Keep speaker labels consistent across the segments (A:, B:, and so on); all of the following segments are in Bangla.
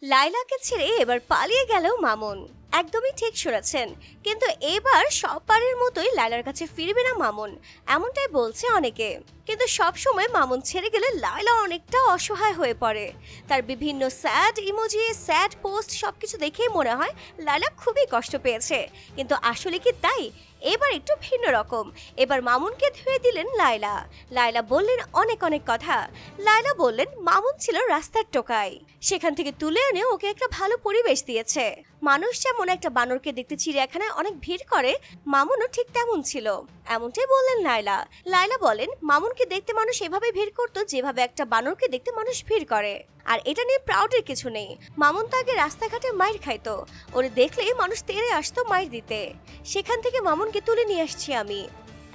A: লায়লাকে ছেড়ে এবার পালিয়ে গেল মামুন। একদমই ঠিক শুনেছেন, কিন্তু এবার সববারের মতোই লায়লার কাছে ফিরবে না মামুন, এমনটাই বলছে অনেকে। কিন্তু সব সময় মামুন ছেড়ে গেলে লায়লা অনেকটা অসহায় হয়ে পড়ে। তার বিভিন্ন স্যাড ইমোজি, স্যাড পোস্ট সবকিছু দেখেই মনে হয় লায়লা খুবই কষ্ট পেয়েছে। কিন্তু আসলে কি তাই? এবার একটু ভিন্ন রকম। এবার মামুনকে ধুয়ে দিলেন লায়লা। লায়লা বললেন অনেক অনেক কথা। লায়লা বললেন মামুন ছিল রাস্তার টোকাই, সেখান থেকে তুলে এনে ওকে একটা ভালো পরিবেশ দিয়েছে। মানুষ যেমন একটা বানরকে দেখতে চিড়িয়াখানায় অনেক ভিড় করে, মামুনও ঠিক তেমন ছিল, এমনটাই বললেন লায়লা। লায়লা বলেন মামুনকে দেখতে মানুষ এভাবে ভিড় করতো যেভাবে একটা বানরকে দেখতে মানুষ ভিড় করে। আর এটা নিয়ে প্রাউডের কিছু নেই। মামুন তো আগে রাস্তাঘাটে মাইর খাইতো, ওরে দেখলেই মানুষ তেড়ে আসতো মাইর দিতে। সেখান থেকে মামুনকে তুলে নিয়ে আসছি আমি,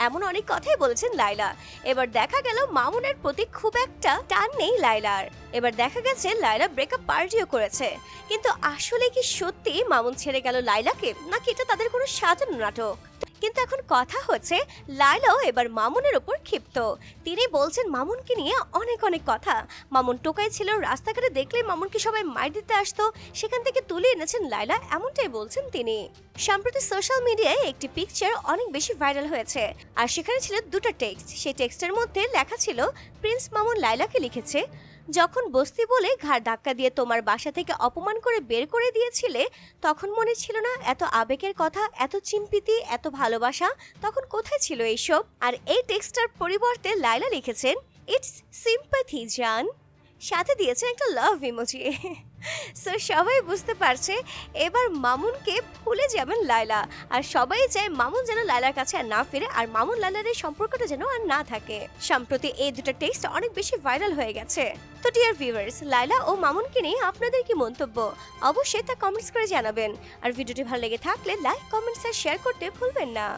A: এমন অনেক কথাই বলেছেন লায়লা। এবার দেখা গেল মামুনের প্রতি খুব একটা টান নেই লায়লার। এবার দেখা গেছে লায়লা ব্রেকআপ পার্টিও করেছে। কিন্তু আসলে কি সত্যি মামুন ছেড়ে গেল লায়লাকে, নাকি এটা তাদের কোনো সাজানো নাটক? কিন্তু এখন কথা হচ্ছে লায়লাও এবার মামুনের উপর ক্ষিপ্ত। তিনি বলছেন মামুনকে নিয়ে অনেক অনেক কথা। মামুন টোকাই ছিল, রাস্তাঘাটে দেখলে মামুনকে সবাই মার দিতে আসতো, সেখান থেকে তুলে এনেছেন লায়লা, এমনটাই বলছেন তিনি। সম্প্রতি সোশ্যাল মিডিয়ায় একটি পিকচার অনেক বেশি ভাইরাল হয়েছে, আর সেখানে ছিল দুটো টেক্সট। সেই টেক্সটের মধ্যে লেখা ছিল, প্রিন্স মামুন লায়লাকে লিখেছে, যখন বস্তি বলে ঘাড় ধাক্কা দিয়ে তোমার বাসা থেকে অপমান করে বের করে দিয়েছিলে, তখন মনে ছিল না এত আবেগের কথা, এত চিম্পিতি, এত ভালোবাসা, তখন কোথায় ছিল এইসব? আর এই টেক্সটার পরিবর্তে লায়লা লিখেছেন, ইটস সিম্প্যাথি জান, সাথে দিয়েছেন একটা লাভ ইমোজি। সো সবাই বুঝতে পারছে এবার মামুনকে ভুলে যাবেন লায়লা। আর সবাই চায় মামুন যেন লায়লার কাছে আর না ফিরে, আর মামুন লায়লার এই সম্পর্কটা যেন আর না থাকে। সম্প্রতি এই দুটো টেক্সট অনেক বেশি ভাইরাল হয়ে গেছে। তো ডিয়ার ভিউয়ার্স, লায়লা ও মামুনকে নিয়ে আপনাদের কি মন্তব্য অবশ্যই তা কমেন্টস করে জানাবেন। আর ভিডিওটি ভালো লেগে থাকলে লাইক, কমেন্টস আর শেয়ার করতে ভুলবেন না।